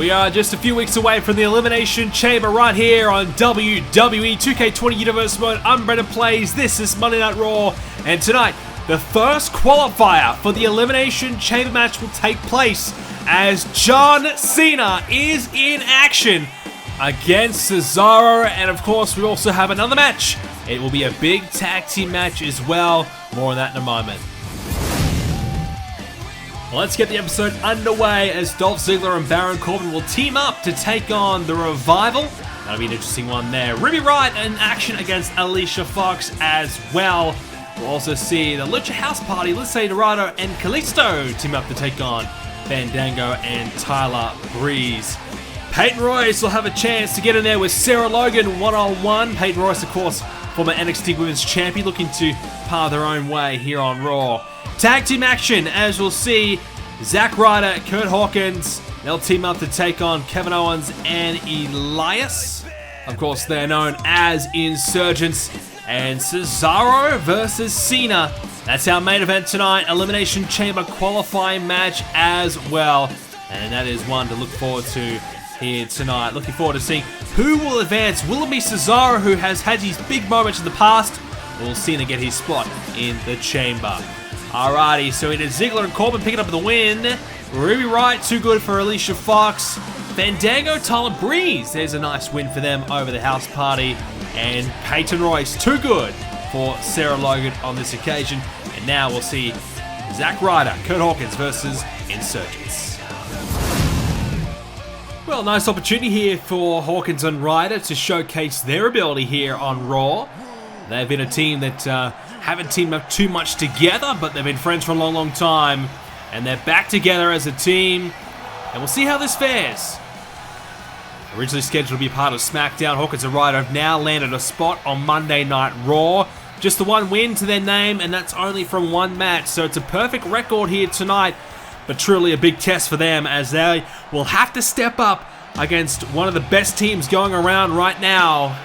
We are just a few weeks away from the Elimination Chamber right here on WWE 2k20 Universe Mode. I'm BrendenPlayz, this is Monday Night Raw, and tonight, the first qualifier for the Elimination Chamber match will take place as John Cena is in action against Cesaro, and of course we also have another match. It will be a big tag team match as well. More on that in a moment. Let's get the episode underway as Dolph Ziggler and Baron Corbin will team up to take on the Revival. That'll be an interesting one there. Ruby Riott in action against Alicia Fox as well. We'll also see the Lucha House Party, Lince Dorado and Kalisto team up to take on Fandango and Tyler Breeze. Peyton Royce will have a chance to get in there with Sarah Logan one-on-one. Peyton Royce, of course, former NXT Women's Champion, looking to pave their own way here on Raw. Tag team action, as we'll see Zack Ryder, Kurt Hawkins, they'll team up to take on Kevin Owens and Elias. Of course, they're known as Insurgents. And Cesaro versus Cena. That's our main event tonight. Elimination Chamber qualifying match as well. And that is one to look forward to here tonight. Looking forward to seeing who will advance. Will it be Cesaro, who has had these big moments in the past? Or will Cena get his spot in the chamber? Alrighty, so it is Ziggler and Corbin picking up the win. Ruby Riott, too good for Alicia Fox. Fandango, Tyler Breeze, there's a nice win for them over the House Party. And Peyton Royce, too good for Sarah Logan on this occasion. And now we'll see Zack Ryder, Kurt Hawkins versus Insurgents. Well, nice opportunity here for Hawkins and Ryder to showcase their ability here on Raw. They've been a team that haven't teamed up too much together, but they've been friends for a long, long time. And they're back together as a team. And we'll see how this fares. Originally scheduled to be part of SmackDown, Hawkins and Ryder have now landed a spot on Monday Night Raw. Just the one win to their name, and that's only from one match. So it's a perfect record here tonight, but truly a big test for them as they will have to step up against one of the best teams going around right now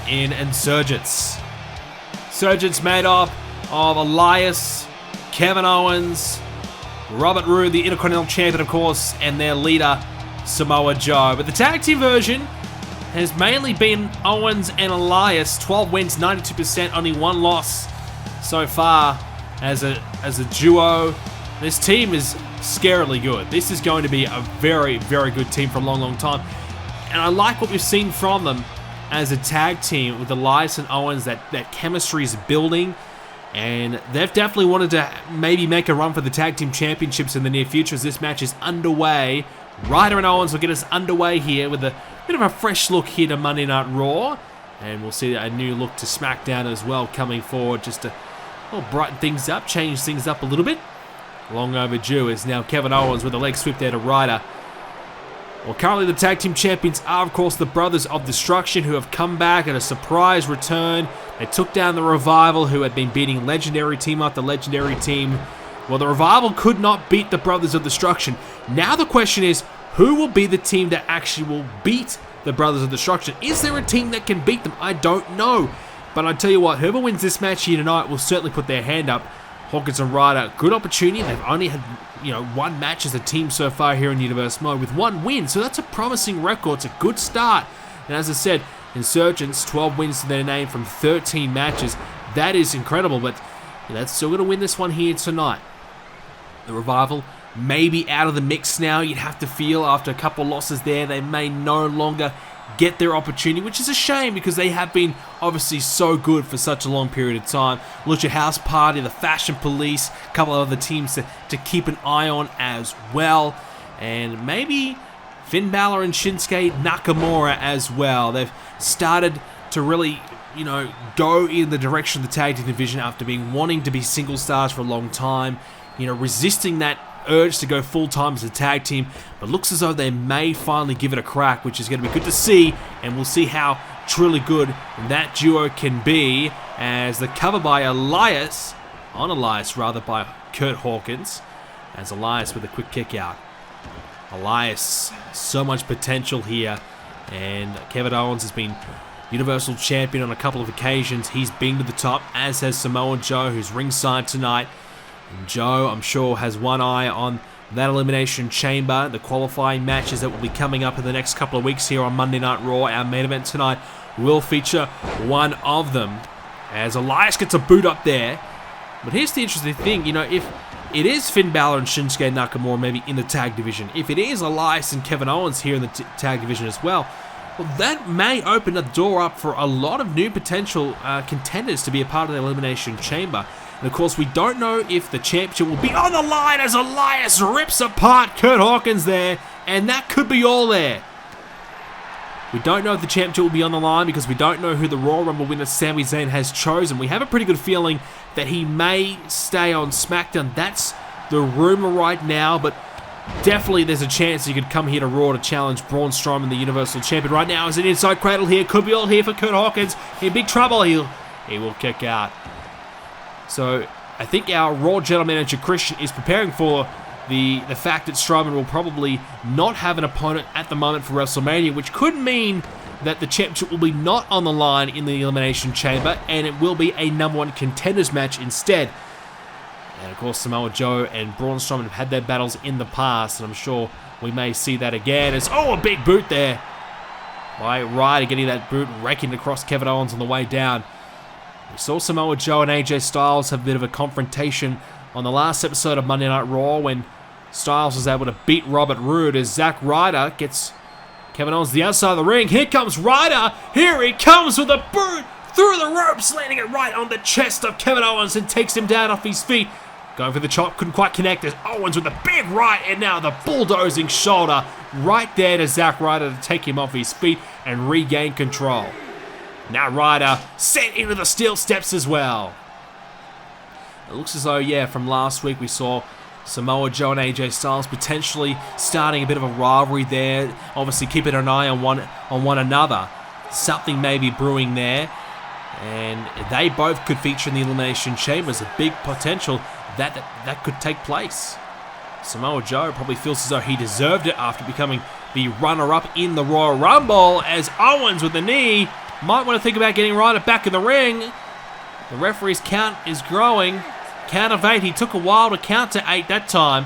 in Insurgents. Insurgents made up of Elias, Kevin Owens, Robert Roode, the Intercontinental Champion, of course, and their leader, Samoa Joe. But the tag team version has mainly been Owens and Elias. 12 wins, 92%, only one loss so far as a duo. This team is scarily good. This is going to be a very, very good team for a long, long time. And I like what we've seen from them as a tag team with Elias and Owens. That chemistry is building. And they've definitely wanted to maybe make a run for the tag team championships in the near future as this match is underway. Ryder and Owens will get us underway here with a bit of a fresh look here to Monday Night Raw. And we'll see a new look to SmackDown as well coming forward, just to brighten things up, change things up a little bit. Long overdue is now Kevin Owens with a leg sweep there to Ryder. Well, currently the tag team champions are, of course, the Brothers of Destruction, who have come back at a surprise return. They took down the Revival, who had been beating legendary team after legendary team. Well, the Revival could not beat the Brothers of Destruction. Now the question is, who will be the team that actually will beat the Brothers of Destruction? Is there a team that can beat them? I don't know. But I tell you what, whoever wins this match here tonight will certainly put their hand up. Hawkins and Ryder, good opportunity. They've only had, one match as a team so far here in Universe Mode with one win. So that's a promising record. It's a good start. And as I said, Insurgents, 12 wins to their name from 13 matches. That is incredible, but that's still going to win this one here tonight. The Revival may be out of the mix now. You'd have to feel after a couple losses there, they may no longer get their opportunity, which is a shame because they have been obviously so good for such a long period of time. Lucha House Party, the Fashion Police, a couple of other teams to keep an eye on as well. And maybe Finn Balor and Shinsuke Nakamura as well. They've started to really, go in the direction of the tag team division after wanting to be single stars for a long time. Resisting that urge to go full-time as a tag team, but looks as though they may finally give it a crack, which is going to be good to see, and we'll see how truly good that duo can be, as the cover by Elias by Kurt Hawkins, as Elias with a quick kick out. Elias, so much potential here, and Kevin Owens has been Universal Champion on a couple of occasions. He's been to the top, as has Samoa Joe, who's ringside tonight. And Joe, I'm sure, has one eye on that Elimination Chamber, the qualifying matches that will be coming up in the next couple of weeks here on Monday Night Raw. Our main event tonight will feature one of them, as Elias gets a boot up there. But here's the interesting thing, you know, if it is Finn Balor and Shinsuke Nakamura maybe in the tag division, if it is Elias and Kevin Owens here in the tag division as well, that may open the door up for a lot of new potential contenders to be a part of the Elimination Chamber. And of course, we don't know if the championship will be on the line as Elias rips apart Kurt Hawkins there, and that could be all there. We don't know if the championship will be on the line because we don't know who the Royal Rumble winner Sami Zayn has chosen. We have a pretty good feeling that he may stay on SmackDown. That's the rumor right now, but definitely there's a chance he could come here to Raw to challenge Braun Strowman, the Universal Champion. Right now is an inside cradle here. Could be all here for Kurt Hawkins. In big trouble. He will kick out. So I think our Raw General Manager Christian is preparing for the fact that Strowman will probably not have an opponent at the moment for WrestleMania, which could mean that the championship will be not on the line in the Elimination Chamber, and it will be a #1 contenders match instead. And of course, Samoa Joe and Braun Strowman have had their battles in the past, and I'm sure we may see that again. As a big boot there by Ryder, getting that boot, raking across Kevin Owens on the way down. We saw Samoa Joe and AJ Styles have a bit of a confrontation on the last episode of Monday Night Raw when Styles was able to beat Robert Roode as Zack Ryder gets Kevin Owens to the outside of the ring. Here comes Ryder. Here he comes with a boot through the ropes, landing it right on the chest of Kevin Owens and takes him down off his feet. Going for the chop, couldn't quite connect as Owens with a big right, and now the bulldozing shoulder right there to Zack Ryder to take him off his feet and regain control. Now Ryder sent into the steel steps as well. It looks as though, yeah, from last week we saw Samoa Joe and AJ Styles potentially starting a bit of a rivalry there. Obviously keeping an eye on one another. Something may be brewing there. And they both could feature in the Elimination Chamber. There's a big potential that could take place. Samoa Joe probably feels as though he deserved it after becoming the runner-up in the Royal Rumble, as Owens with the knee might want to think about getting Ryder back in the ring. The referee's count is growing. Count of 8. He took a while to count to 8 that time.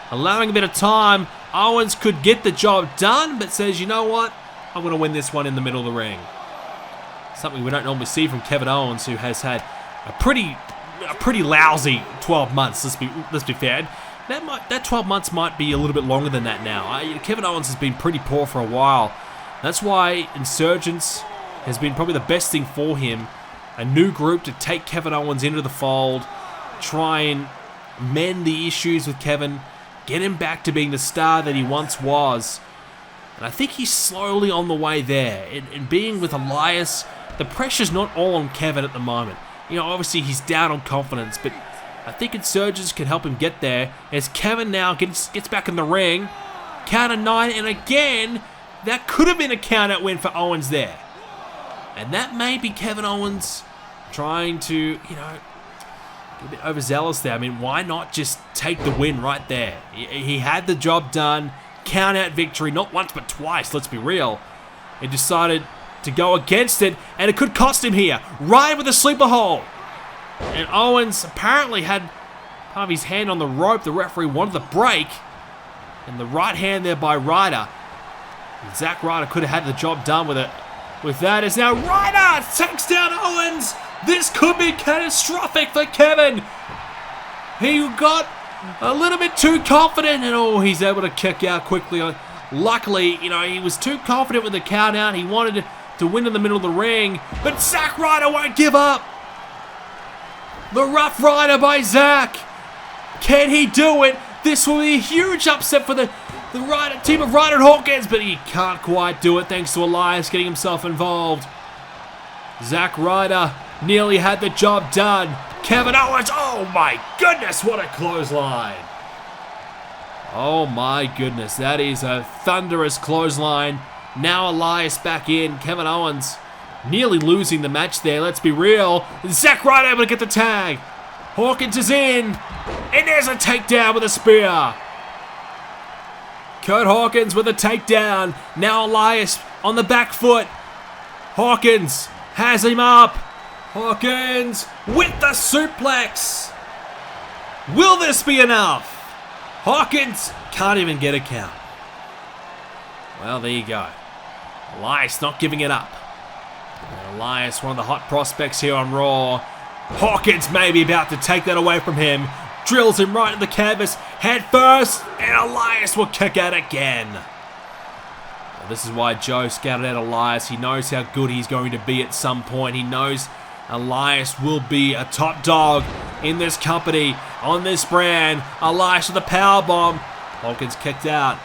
Allowing a bit of time. Owens could get the job done, but says, you know what? I'm going to win this one in the middle of the ring. Something we don't normally see from Kevin Owens, who has had a pretty lousy 12 months. Let's be fair. That 12 months might be a little bit longer than that now. Kevin Owens has been pretty poor for a while. That's why Insurgents has been probably the best thing for him. A new group to take Kevin Owens into the fold, try and mend the issues with Kevin, get him back to being the star that he once was. And I think he's slowly on the way there. And being with Elias, the pressure's not all on Kevin at the moment. You know, obviously he's down on confidence, but I think Insurgents can help him get there as Kevin now gets back in the ring. Count of 9, and again, that could have been a count-out win for Owens there. And that may be Kevin Owens trying to, you know, a bit overzealous there. I mean, why not just take the win right there? He had the job done. Count-out victory, not once but twice, let's be real. He decided to go against it, and it could cost him here. Ryder with a sleeper hold. And Owens apparently had part of his hand on the rope. The referee wanted the break. And the right hand there by Ryder. And Zack Ryder could have had the job done with it. With that is now Ryder takes down Owens. This could be catastrophic for Kevin. He got a little bit too confident, and he's able to kick out quickly. Luckily, you know, he was too confident with the count out. He wanted to win in the middle of the ring, but Zack Ryder won't give up. The Rough Rider by Zack. Can he do it? This will be a huge upset for the team of Ryder and Hawkins, but he can't quite do it thanks to Elias getting himself involved. Zack Ryder nearly had the job done. Kevin Owens, oh my goodness, what a clothesline. Oh my goodness, that is a thunderous clothesline. Now Elias back in. Kevin Owens nearly losing the match there, let's be real. Zack Ryder able to get the tag. Hawkins is in. And there's a takedown with a spear. Kurt Hawkins with a takedown. Now Elias on the back foot. Hawkins has him up. Hawkins with the suplex. Will this be enough? Hawkins can't even get a count. Well, there you go. Elias not giving it up. And Elias, one of the hot prospects here on Raw. Hawkins may be about to take that away from him. Drills him right in the canvas, head first, and Elias will kick out again. Well, this is why Joe scouted out Elias. He knows how good he's going to be at some point. He knows Elias will be a top dog in this company, on this brand. Elias with a powerbomb. Hawkins kicked out.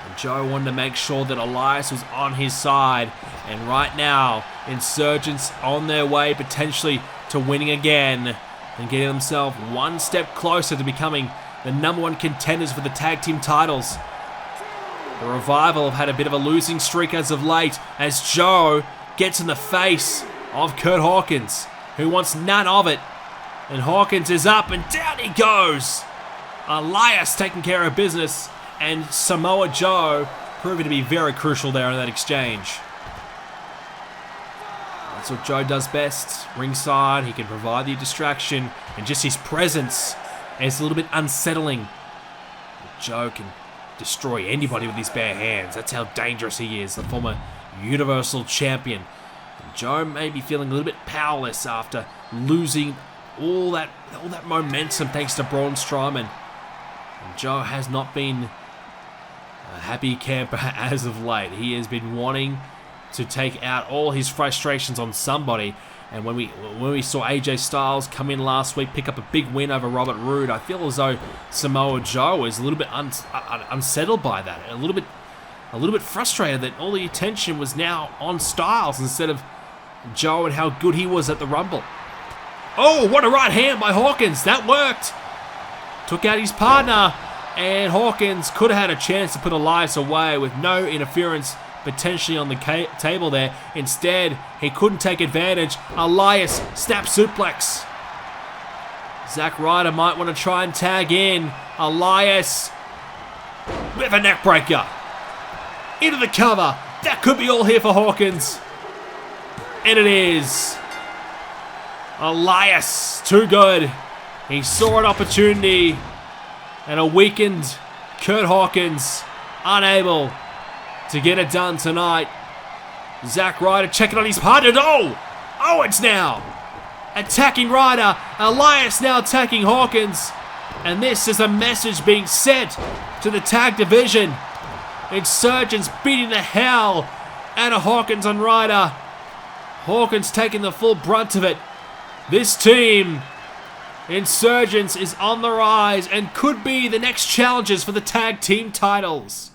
And Joe wanted to make sure that Elias was on his side. And right now, Insurgents on their way potentially to winning again and getting themselves one step closer to becoming the #1 contenders for the tag team titles. The Revival have had a bit of a losing streak as of late as Joe gets in the face of Kurt Hawkins, who wants none of it. And Hawkins is up and down he goes. Elias taking care of business, and Samoa Joe proving to be very crucial there in that exchange. That's what Joe does best. Ringside, he can provide the distraction, and just his presence is a little bit unsettling. Joe can destroy anybody with his bare hands. That's how dangerous he is, the former Universal Champion. And Joe may be feeling a little bit powerless after losing all that momentum thanks to Braun Strowman. And Joe has not been a happy camper as of late. He has been wanting to take out all his frustrations on somebody. And when we saw AJ Styles come in last week, pick up a big win over Robert Roode, I feel as though Samoa Joe is a little bit unsettled by that, a little bit frustrated that all the attention was now on Styles instead of Joe and how good he was at the Rumble. Oh, what a right hand by Hawkins! That worked. Took out his partner, and Hawkins could have had a chance to put Elias away with no interference potentially on the table there. Instead, he couldn't take advantage. Elias snap suplex. Zack Ryder might want to try and tag in. Elias with a neck breaker. Into the cover. That could be all here for Hawkins. And it is. Elias, too good. He saw an opportunity and a weakened Kurt Hawkins unable to get it done tonight. Zack Ryder checking on his partner. Owens now attacking Ryder. Elias now attacking Hawkins. And this is a message being sent to the tag division. Insurgents beating the hell out of Hawkins and Ryder. Hawkins taking the full brunt of it. This team, Insurgents, is on the rise and could be the next challengers for the tag team titles.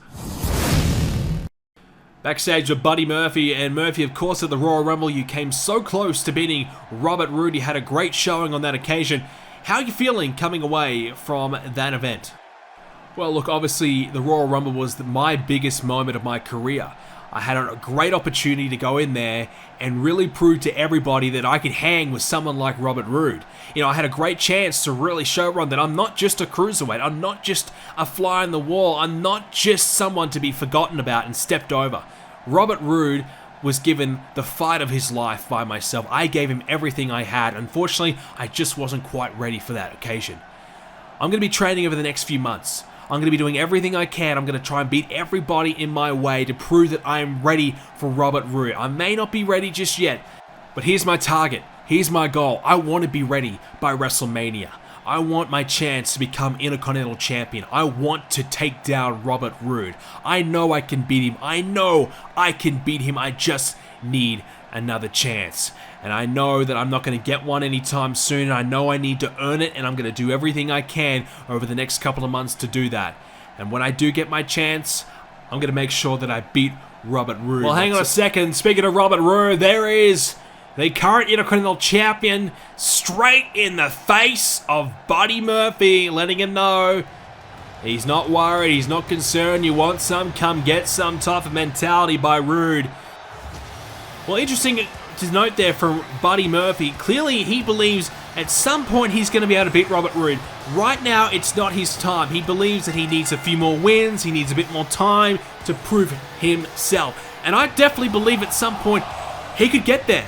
Backstage with Buddy Murphy, and Murphy, of course, at the Royal Rumble, you came so close to beating Robert Roode. You had a great showing on that occasion. How are you feeling coming away from that event? Well, look, obviously, the Royal Rumble was my biggest moment of my career. I had a great opportunity to go in there and really prove to everybody that I could hang with someone like Robert Roode. You know, I had a great chance to really show everyone that I'm not just a cruiserweight. I'm not just a fly on the wall. I'm not just someone to be forgotten about and stepped over. Robert Roode was given the fight of his life by myself. I gave him everything I had. Unfortunately, I just wasn't quite ready for that occasion. I'm going to be training over the next few months. I'm going to be doing everything I can. I'm going to try and beat everybody in my way to prove that I am ready for Robert Roode. I may not be ready just yet, but here's my target. Here's my goal. I want to be ready by WrestleMania. I want my chance to become Intercontinental Champion. I want to take down Robert Roode. I know I can beat him. I know I can beat him. I just need another chance. And I know that I'm not going to get one anytime soon. I know I need to earn it, and I'm going to do everything I can over the next couple of months to do that. And when I do get my chance, I'm going to make sure that I beat Robert Roode. Well, hang on a second. Speaking of Robert Roode, there is the current Intercontinental Champion straight in the face of Buddy Murphy, letting him know he's not worried, he's not concerned. You want some, come get some type of mentality by Roode. Well, interesting to note there from Buddy Murphy. Clearly, he believes at some point he's going to be able to beat Robert Roode. Right now, it's not his time. He believes that he needs a few more wins. He needs a bit more time to prove himself. And I definitely believe at some point he could get there.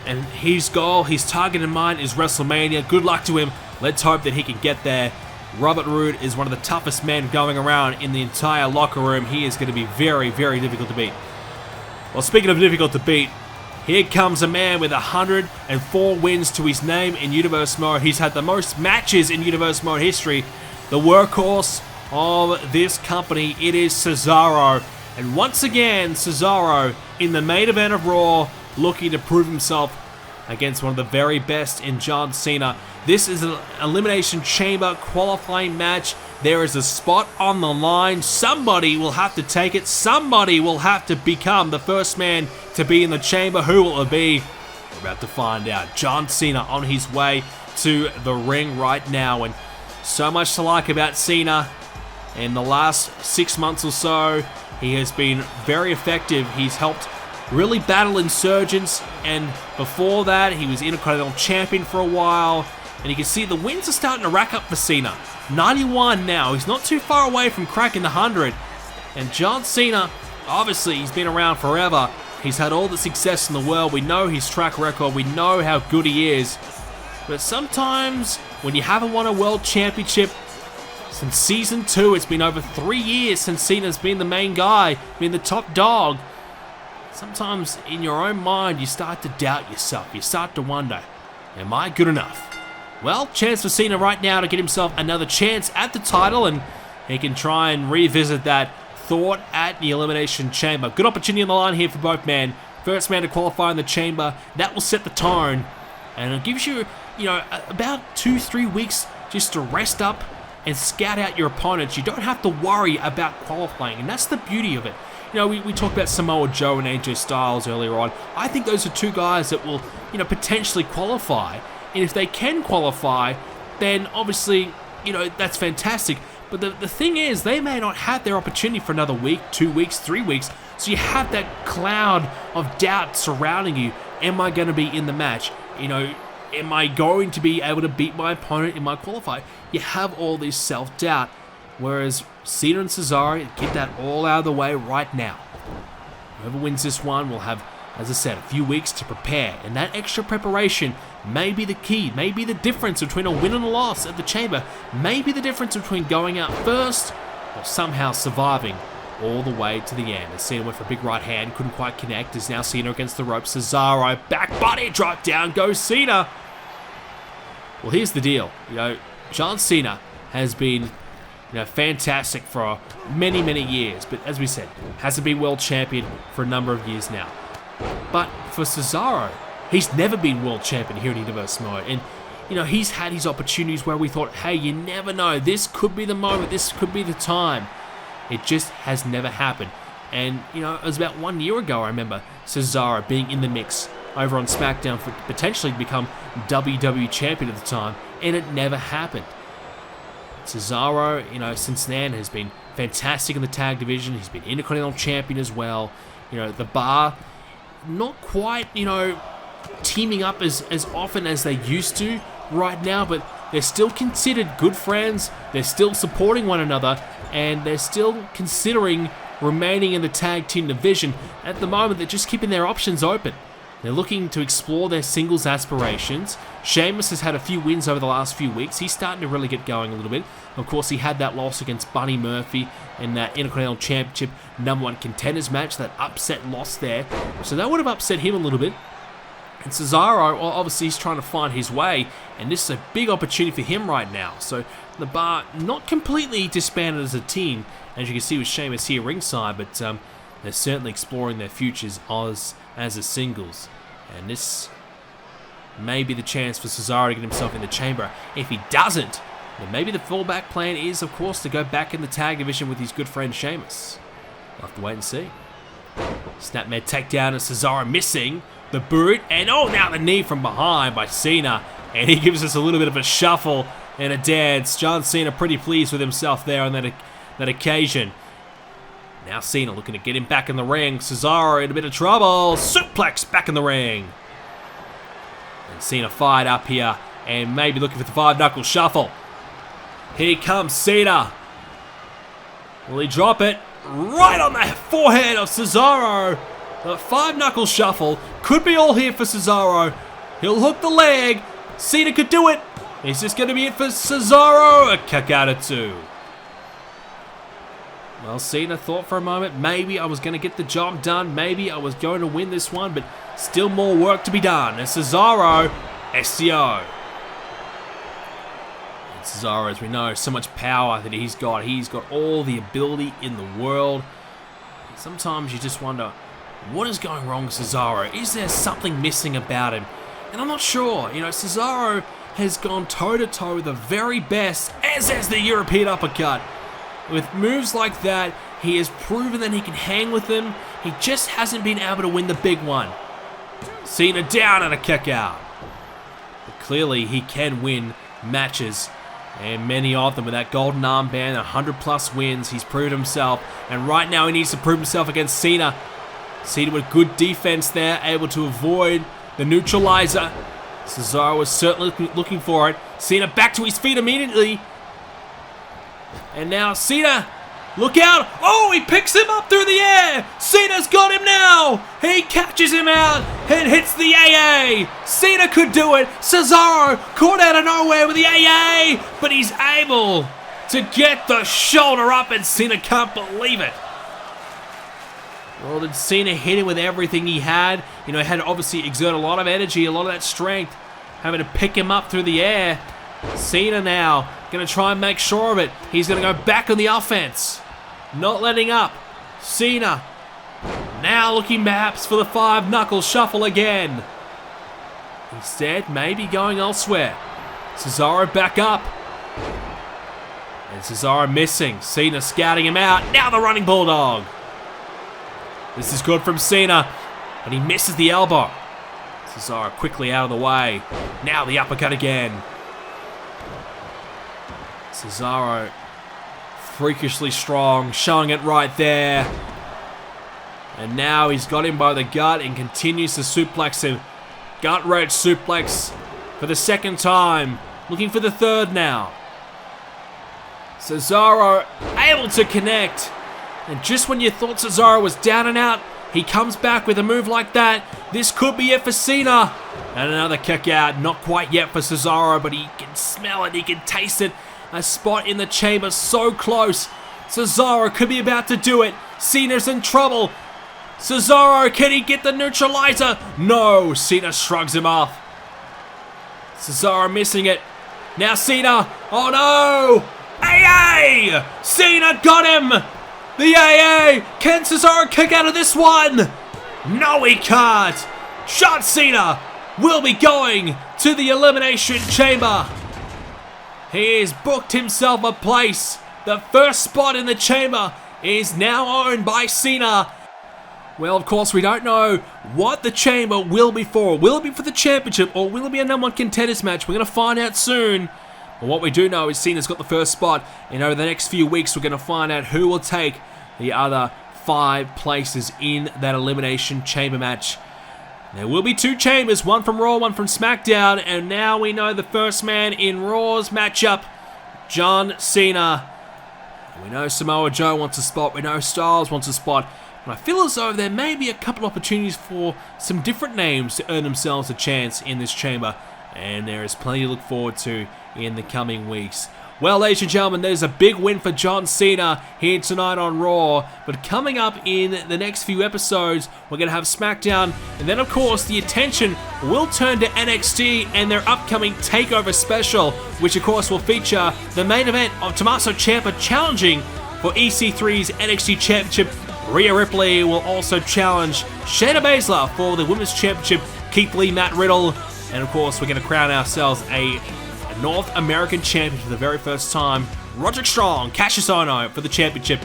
And his goal, his target in mind is WrestleMania. Good luck to him. Let's hope that he can get there Robert Roode is one of the toughest men going around in the entire locker room. He is going to be very, very difficult to beat. Well, speaking of difficult to beat, here comes a man with 104 wins to his name in Universe Mode. He's had the most matches in Universe Mode history. The workhorse of this company, it is Cesaro. And once again, Cesaro in the main event of Raw, looking to prove himself against one of the very best in John Cena. This is an Elimination Chamber qualifying match. There is a spot on the line. Somebody will have to take it. Somebody will have to become the first man to be in the chamber. Who will it be? We're about to find out. John Cena on his way to the ring right now. And so much to like about Cena. In the last 6 months or so, he has been very effective. He's helped really battle Insurgents, and before that, he was Intercontinental Champion for a while. And you can see the wins are starting to rack up for Cena. 91 now. He's not too far away from cracking the 100. And John Cena, obviously, he's been around forever. He's had all the success in the world. We know his track record. We know how good he is. But sometimes, when you haven't won a World Championship, since Season 2, it's been over 3 years since Cena's been the main guy, been the top dog. Sometimes, in your own mind, you start to doubt yourself. You start to wonder, am I good enough? Well, chance for Cena right now to get himself another chance at the title, and he can try and revisit that thought at the Elimination Chamber. Good opportunity on the line here for both men. First man to qualify in the chamber. That will set the tone, and it gives you, about 2-3 weeks just to rest up and scout out your opponents. You don't have to worry about qualifying, and that's the beauty of it. We talked about Samoa Joe and AJ Styles earlier on. I think those are two guys that will, potentially qualify. And if they can qualify, then obviously, that's fantastic. But the thing is, they may not have their opportunity for another week, 2 weeks, 3 weeks. So you have that cloud of doubt surrounding you. Am I going to be in the match? Am I going to be able to beat my opponent in my qualifier? You have all this self-doubt. Whereas Cena and Cesaro get that all out of the way right now. Whoever wins this one will have, as I said, a few weeks to prepare. And that extra preparation may be the key, may be the difference between a win and a loss at the chamber, may be the difference between going out first or somehow surviving all the way to the end. As Cena went for a big right hand, couldn't quite connect. Is now Cena against the ropes. Cesaro, back body drop, down goes Cena. Well, here's the deal. John Cena has been fantastic for many, many years, but as we said, hasn't been world champion for a number of years now. But for Cesaro, he's never been world champion here in Universe Mode, and he's had his opportunities where we thought, hey, you never know, this could be the moment, this could be the time. It just has never happened. And it was about 1 year ago, I remember Cesaro being in the mix over on SmackDown for potentially to become WWE champion at the time, and it never happened. Cesaro, since then has been fantastic in the tag division. He's been Intercontinental Champion as well. The bar, not quite, teaming up as often as they used to right now, but they're still considered good friends. They're still supporting one another, and they're still considering remaining in the tag team division. At the moment, they're just keeping their options open. They're looking to explore their singles aspirations. Sheamus has had a few wins over the last few weeks. He's starting to really get going a little bit. Of course, he had that loss against Buddy Murphy in that Intercontinental Championship #1 Contenders match, that upset loss there. So that would have upset him a little bit. And Cesaro, well, obviously he's trying to find his way, and this is a big opportunity for him right now. So the bar not completely disbanded as a team, as you can see with Sheamus here ringside, but they're certainly exploring their futures as a singles. And this may be the chance for Cesaro to get himself in the chamber. If he doesn't, then maybe the fallback plan is, of course, to go back in the tag division with his good friend Sheamus. We'll have to wait and see. Snapmare takedown and Cesaro missing the boot. And now the knee from behind by Cena. And he gives us a little bit of a shuffle and a dance. John Cena pretty pleased with himself there on that occasion. Now Cena looking to get him back in the ring. Cesaro in a bit of trouble. Suplex back in the ring. And Cena fired up here and maybe looking for the 5-knuckle shuffle. Here comes Cena. Will he drop it? Right on the forehead of Cesaro. The 5-knuckle shuffle could be all here for Cesaro. He'll hook the leg. Cena could do it. Is this going to be it for Cesaro? A kick out of 2. Well, Cena thought for a moment, maybe I was going to get the job done. Maybe I was going to win this one, but still more work to be done. And Cesaro, SCO. And Cesaro, as we know, so much power that he's got. He's got all the ability in the world. Sometimes you just wonder, what is going wrong with Cesaro? Is there something missing about him? And I'm not sure. You know, Cesaro has gone toe-to-toe with the very best, as has the European uppercut. With moves like that, he has proven that he can hang with them. He just hasn't been able to win the big one. Cena down and a kick out. But clearly, he can win matches. And many of them with that golden armband, 100+ wins. He's proved himself. And right now, he needs to prove himself against Cena. Cena with good defense there, able to avoid the neutralizer. Cesaro was certainly looking for it. Cena back to his feet immediately. And now Cena, look out. Oh, he picks him up through the air. Cena's got him now. He catches him out and hits the AA. Cena could do it. Cesaro caught out of nowhere with the AA, but he's able to get the shoulder up, and Cena can't believe it. Well, did Cena hit him with everything he had? You know, he had to obviously exert a lot of energy, a lot of that strength, having to pick him up through the air. Cena now going to try and make sure of it. He's going to go back on the offense. Not letting up. Cena now looking perhaps for the 5-knuckle shuffle again. Instead, maybe going elsewhere. Cesaro back up. And Cesaro missing. Cena scouting him out. Now the running bulldog. This is good from Cena, but he misses the elbow. Cesaro quickly out of the way. Now the uppercut again. Cesaro freakishly strong, showing it right there. And now he's got him by the gut and continues to suplex him. Gut wrench suplex for the second time. Looking for the third now. Cesaro able to connect. And just when you thought Cesaro was down and out, he comes back with a move like that. This could be it for Cena. And another kick out. Not quite yet for Cesaro, but he can smell it. He can taste it. A spot in the chamber so close. Cesaro could be about to do it. Cena's in trouble. Cesaro, can he get the neutralizer? No. Cena shrugs him off. Cesaro missing it. Now Cena. Oh no. AA! Cena got him. The AA! Can Cesaro kick out of this one? No, he can't. John Cena will be going to the Elimination Chamber. He has booked himself a place. The first spot in the chamber is now owned by Cena. Well, of course, we don't know what the chamber will be for. Will it be for the championship, or will it be a #1 contenders match? We're going to find out soon. But what we do know is Cena's got the first spot, and over the next few weeks, we're going to find out who will take the other 5 places in that Elimination Chamber match. There will be 2 chambers, one from Raw, one from SmackDown, and now we know the first man in Raw's matchup, John Cena. We know Samoa Joe wants a spot, we know Styles wants a spot, and I feel as though there may be a couple opportunities for some different names to earn themselves a chance in this chamber, and there is plenty to look forward to in the coming weeks. Well, ladies and gentlemen, there's a big win for John Cena here tonight on Raw. But coming up in the next few episodes, we're going to have SmackDown. And then, of course, the attention will turn to NXT and their upcoming TakeOver special, which, of course, will feature the main event of Tommaso Ciampa challenging for EC3's NXT Championship. Rhea Ripley will also challenge Shayna Baszler for the Women's Championship. Keith Lee, Matt Riddle. And, of course, we're going to crown ourselves a North American champion for the very first time. Roderick Strong, Cassius Ohno for the championship.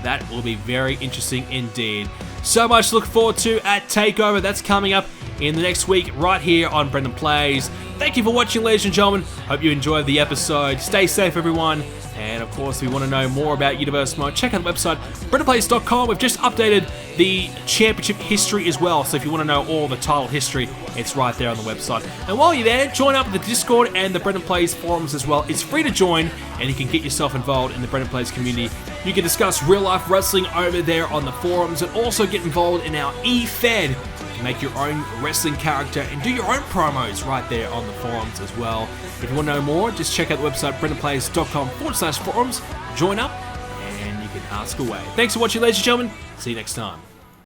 That will be very interesting indeed. So much to look forward to at TakeOver. That's coming up in the next week right here on BrendenPlayz. Thank you for watching, ladies and gentlemen. Hope you enjoyed the episode. Stay safe, everyone. And of course, if you want to know more about Universe Mode, check out the website, BrendenPlayz.com. We've just updated the championship history as well, so if you want to know all the title history, it's right there on the website. And while you're there, join up with the Discord and the BrendenPlayz forums as well. It's free to join, and you can get yourself involved in the BrendenPlayz community. You can discuss real-life wrestling over there on the forums, and also get involved in our eFed make your own wrestling character and do your own promos right there on the forums as well. If you want to know more, just check out the website BrendenPlayz.com/forums, join up, and you can ask away. Thanks for watching, ladies and gentlemen. See you next time.